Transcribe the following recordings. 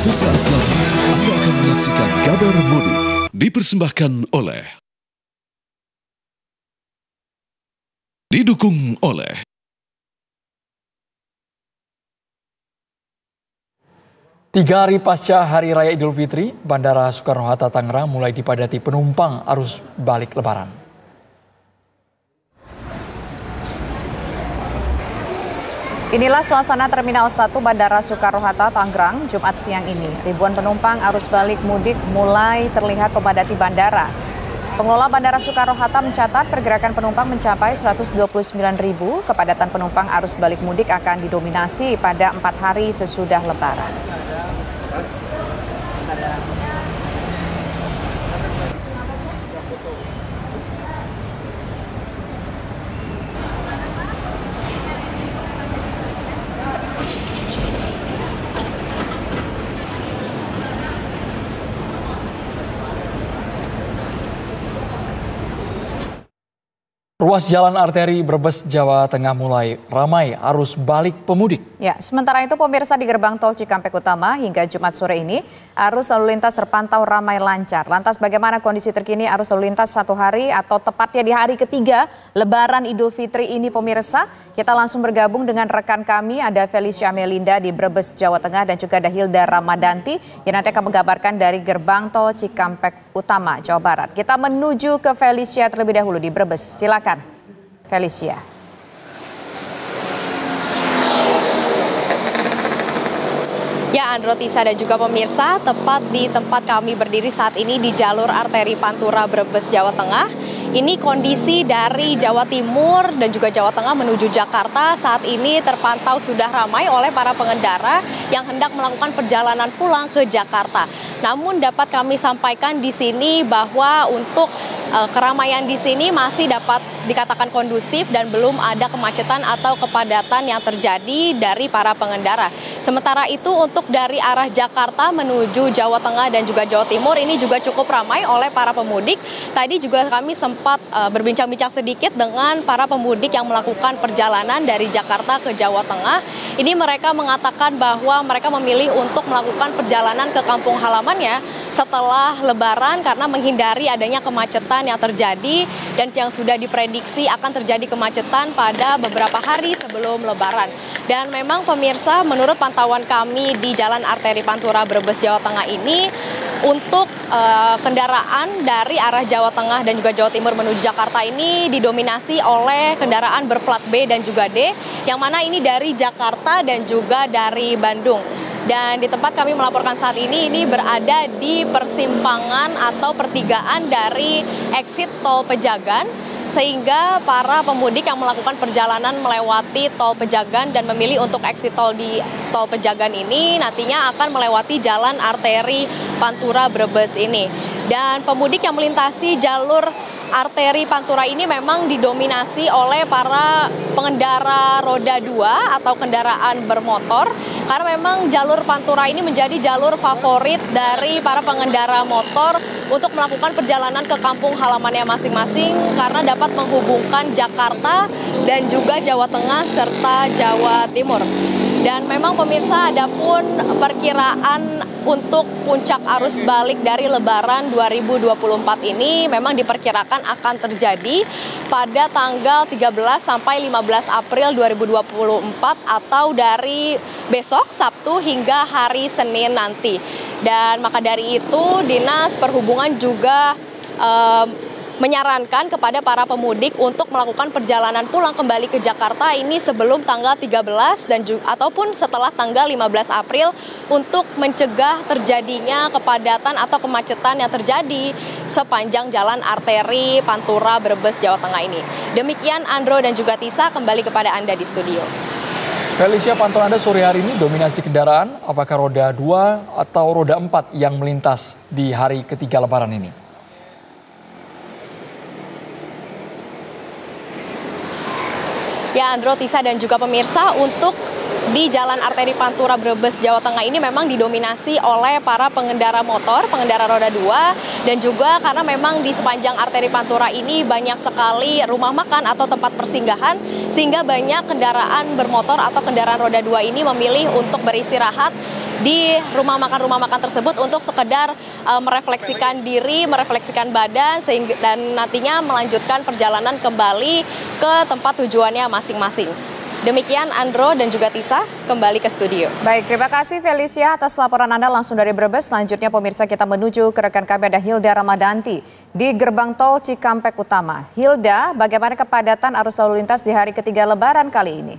Sesaat lagi Anda akan menyaksikan Kabar Mudik dipersembahkan oleh didukung oleh 3 hari pasca Hari Raya Idul Fitri, Bandara Soekarno-Hatta Tangerang mulai dipadati penumpang arus balik Lebaran. Inilah suasana Terminal 1 Bandara Soekarno-Hatta Tangerang Jumat siang ini. Ribuan penumpang arus balik mudik mulai terlihat memadati bandara. Pengelola Bandara Soekarno-Hatta mencatat pergerakan penumpang mencapai 129.000. Kepadatan penumpang arus balik mudik akan didominasi pada 4 hari sesudah Lebaran. Ruas jalan arteri Brebes, Jawa Tengah mulai ramai arus balik pemudik. Ya, sementara itu pemirsa di gerbang tol Cikampek Utama hingga Jumat sore ini arus lalu lintas terpantau ramai lancar. Lantas bagaimana kondisi terkini arus lalu lintas 1 hari atau tepatnya di hari ketiga Lebaran Idul Fitri ini pemirsa? Kita langsung bergabung dengan rekan kami, ada Felicia Melinda di Brebes, Jawa Tengah dan juga ada Hilda Ramadanti yang nanti akan menggambarkan dari gerbang tol Cikampek Utama, Jawa Barat. Kita menuju ke Felicia terlebih dahulu di Brebes. Silakan, Felicia. Ya, Andro, Tisa dan juga pemirsa, tepat di tempat kami berdiri saat ini di jalur arteri Pantura Brebes, Jawa Tengah. Ini kondisi dari Jawa Timur dan juga Jawa Tengah menuju Jakarta saat ini terpantau sudah ramai oleh para pengendara yang hendak melakukan perjalanan pulang ke Jakarta. Namun dapat kami sampaikan di sini bahwa untuk keramaian di sini masih dapat dikatakan kondusif dan belum ada kemacetan atau kepadatan yang terjadi dari para pengendara. Sementara itu untuk dari arah Jakarta menuju Jawa Tengah dan juga Jawa Timur ini juga cukup ramai oleh para pemudik. Tadi juga kami sempat berbincang-bincang sedikit dengan para pemudik yang melakukan perjalanan dari Jakarta ke Jawa Tengah. Ini mereka mengatakan bahwa mereka memilih untuk melakukan perjalanan ke kampung halamannya setelah Lebaran karena menghindari adanya kemacetan yang terjadi dan yang sudah diprediksi akan terjadi kemacetan pada beberapa hari sebelum Lebaran. Dan memang pemirsa, menurut pantauan kami di Jalan Arteri Pantura Brebes, Jawa Tengah ini, untuk kendaraan dari arah Jawa Tengah dan juga Jawa Timur menuju Jakarta ini didominasi oleh kendaraan berplat B dan juga D, yang mana ini dari Jakarta dan juga dari Bandung. Dan di tempat kami melaporkan saat ini berada di persimpangan atau pertigaan dari exit tol Pejagan, sehingga para pemudik yang melakukan perjalanan melewati tol Pejagan dan memilih untuk exit tol di tol Pejagan ini nantinya akan melewati jalan arteri Pantura Brebes ini. Dan pemudik yang melintasi jalur arteri Pantura ini memang didominasi oleh para pengendara roda 2 atau kendaraan bermotor, karena memang jalur Pantura ini menjadi jalur favorit dari para pengendara motor untuk melakukan perjalanan ke kampung halamannya masing-masing karena dapat menghubungkan Jakarta dan juga Jawa Tengah serta Jawa Timur. Dan memang pemirsa, adapun perkiraan untuk puncak arus balik dari Lebaran 2024 ini memang diperkirakan akan terjadi pada tanggal 13 sampai 15 April 2024 atau dari besok Sabtu hingga hari Senin nanti. Dan maka dari itu Dinas Perhubungan juga menyarankan kepada para pemudik untuk melakukan perjalanan pulang kembali ke Jakarta ini sebelum tanggal 13 dan ataupun setelah tanggal 15 April untuk mencegah terjadinya kepadatan atau kemacetan yang terjadi sepanjang jalan arteri Pantura Brebes, Jawa Tengah ini. Demikian Andro dan juga Tisa, kembali kepada Anda di studio. Felicia, pantauan Anda sore hari ini dominasi kendaraan, apakah roda 2 atau roda 4 yang melintas di hari ketiga Lebaran ini? Ya, Andro, Tisa dan juga pemirsa, untuk di Jalan Arteri Pantura Brebes, Jawa Tengah ini memang didominasi oleh para pengendara motor, pengendara roda 2, dan juga karena memang di sepanjang arteri Pantura ini banyak sekali rumah makan atau tempat persinggahan, sehingga banyak kendaraan bermotor atau kendaraan roda 2 ini memilih untuk beristirahat di rumah makan tersebut untuk sekedar merefleksikan diri, merefleksikan badan, sehingga dan nantinya melanjutkan perjalanan kembali ke tempat tujuannya masing-masing. Demikian Andro dan juga Tisa, kembali ke studio. Baik, terima kasih Felicia atas laporan Anda langsung dari Brebes. Selanjutnya pemirsa kita menuju ke rekan kami ada Hilda Ramadanti di gerbang tol Cikampek Utama. Hilda, bagaimana kepadatan arus lalu lintas di hari ketiga Lebaran kali ini?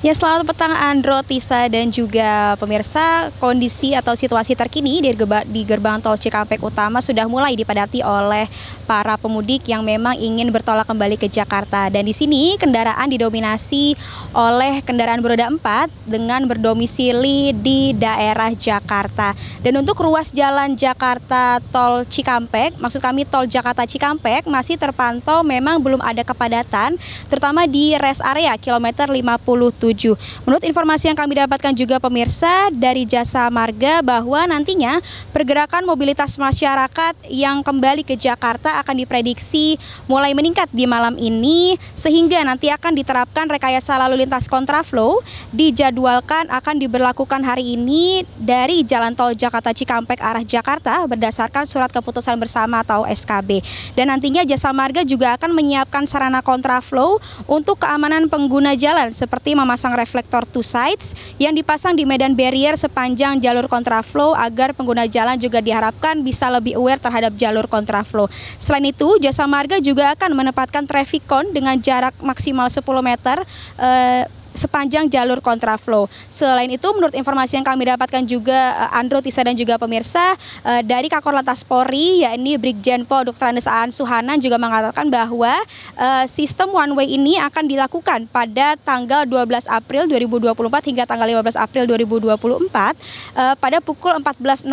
Ya, selamat petang Andro, Tisa, dan juga pemirsa. Kondisi atau situasi terkini di gerbang tol Cikampek Utama sudah mulai dipadati oleh para pemudik yang memang ingin bertolak kembali ke Jakarta. Dan di sini kendaraan didominasi oleh kendaraan beroda 4 dengan berdomisili di daerah Jakarta. Dan untuk ruas jalan Jakarta tol Cikampek, maksud kami tol Jakarta Cikampek, masih terpantau memang belum ada kepadatan, terutama di rest area kilometer 57. Menurut informasi yang kami dapatkan juga pemirsa dari Jasa Marga bahwa nantinya pergerakan mobilitas masyarakat yang kembali ke Jakarta akan diprediksi mulai meningkat di malam ini, sehingga nanti akan diterapkan rekayasa lalu lintas kontraflow dijadwalkan akan diberlakukan hari ini dari jalan tol Jakarta Cikampek arah Jakarta berdasarkan surat keputusan bersama atau SKB. Dan nantinya Jasa Marga juga akan menyiapkan sarana kontraflow untuk keamanan pengguna jalan seperti memasang reflektor two sides yang dipasang di medan barrier sepanjang jalur kontraflow agar pengguna jalan juga diharapkan bisa lebih aware terhadap jalur kontraflow. Selain itu, Jasa Marga juga akan menempatkan traffic cone dengan jarak maksimal 10 meter sepanjang jalur kontraflow. Selain itu, menurut informasi yang kami dapatkan juga Andro, Tisa, dan juga pemirsa dari Kakor Lantas Polri, yakni Brigjen Pol Dr. Andes Aan Suhanan juga mengatakan bahwa sistem one way ini akan dilakukan pada tanggal 12 April 2024 hingga tanggal 15 April 2024 pada pukul 14.00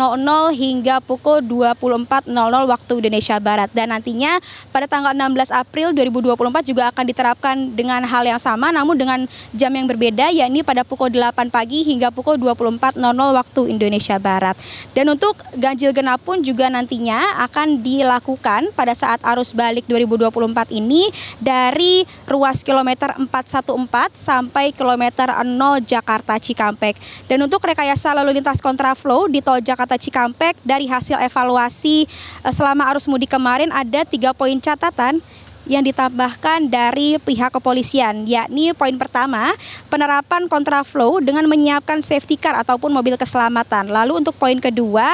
hingga pukul 24.00 waktu Indonesia Barat. Dan nantinya pada tanggal 16 April 2024 juga akan diterapkan dengan hal yang sama, namun dengan jam yang berbeda, yakni pada pukul 8 pagi hingga pukul 24.00 waktu Indonesia Barat. Dan untuk ganjil genap pun juga nantinya akan dilakukan pada saat arus balik 2024 ini dari ruas kilometer 414 sampai kilometer 0 Jakarta Cikampek. Dan untuk rekayasa lalu lintas kontraflow di tol Jakarta Cikampek, dari hasil evaluasi selama arus mudik kemarin ada 3 poin catatan yang ditambahkan dari pihak kepolisian, yakni poin pertama, penerapan kontraflow dengan menyiapkan safety car ataupun mobil keselamatan. Lalu untuk poin kedua,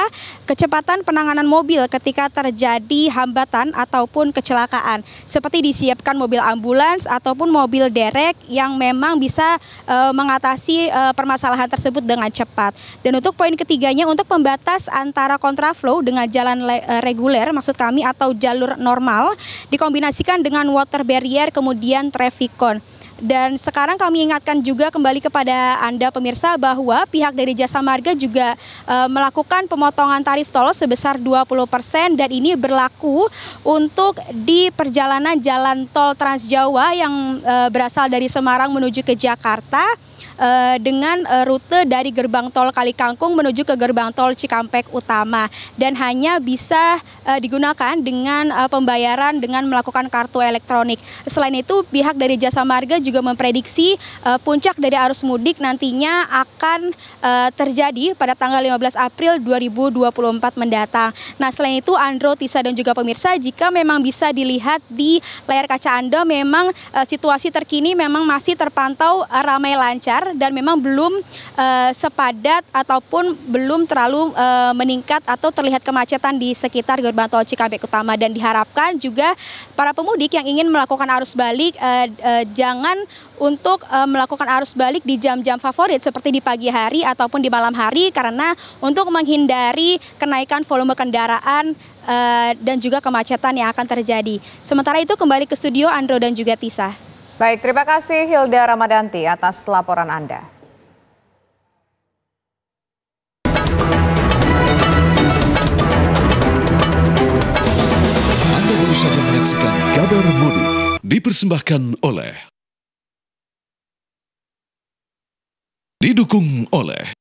kecepatan penanganan mobil ketika terjadi hambatan ataupun kecelakaan, seperti disiapkan mobil ambulans ataupun mobil derek yang memang bisa mengatasi permasalahan tersebut dengan cepat. Dan untuk poin ketiganya, untuk pembatas antara kontraflow dengan jalan reguler, maksud kami atau jalur normal, dikombinasikan dengan water barrier kemudian traffic cone. Dan sekarang kami ingatkan juga kembali kepada Anda pemirsa bahwa pihak dari Jasa Marga juga melakukan pemotongan tarif tol sebesar 20% dan ini berlaku untuk di perjalanan jalan tol Trans Jawa yang berasal dari Semarang menuju ke Jakarta dengan rute dari gerbang tol Kalikangkung menuju ke gerbang tol Cikampek Utama, dan hanya bisa digunakan dengan pembayaran dengan melakukan kartu elektronik. Selain itu, pihak dari Jasa Marga juga memprediksi puncak dari arus mudik nantinya akan terjadi pada tanggal 15 April 2024 mendatang. Nah, selain itu Andro, Tisa, dan juga pemirsa, jika memang bisa dilihat di layar kaca Anda, memang situasi terkini memang masih terpantau ramai lancar dan memang belum sepadat ataupun belum terlalu meningkat atau terlihat kemacetan di sekitar gerbang tol Cikampek Utama. Dan diharapkan juga para pemudik yang ingin melakukan arus balik jangan untuk melakukan arus balik di jam-jam favorit seperti di pagi hari ataupun di malam hari, karena untuk menghindari kenaikan volume kendaraan dan juga kemacetan yang akan terjadi. Sementara itu kembali ke studio Andro dan juga Tisa. Baik, terima kasih Hilda Ramadanti atas laporan Anda. Anda baru saja menyaksikan Kabar Mudik dipersembahkan oleh didukung oleh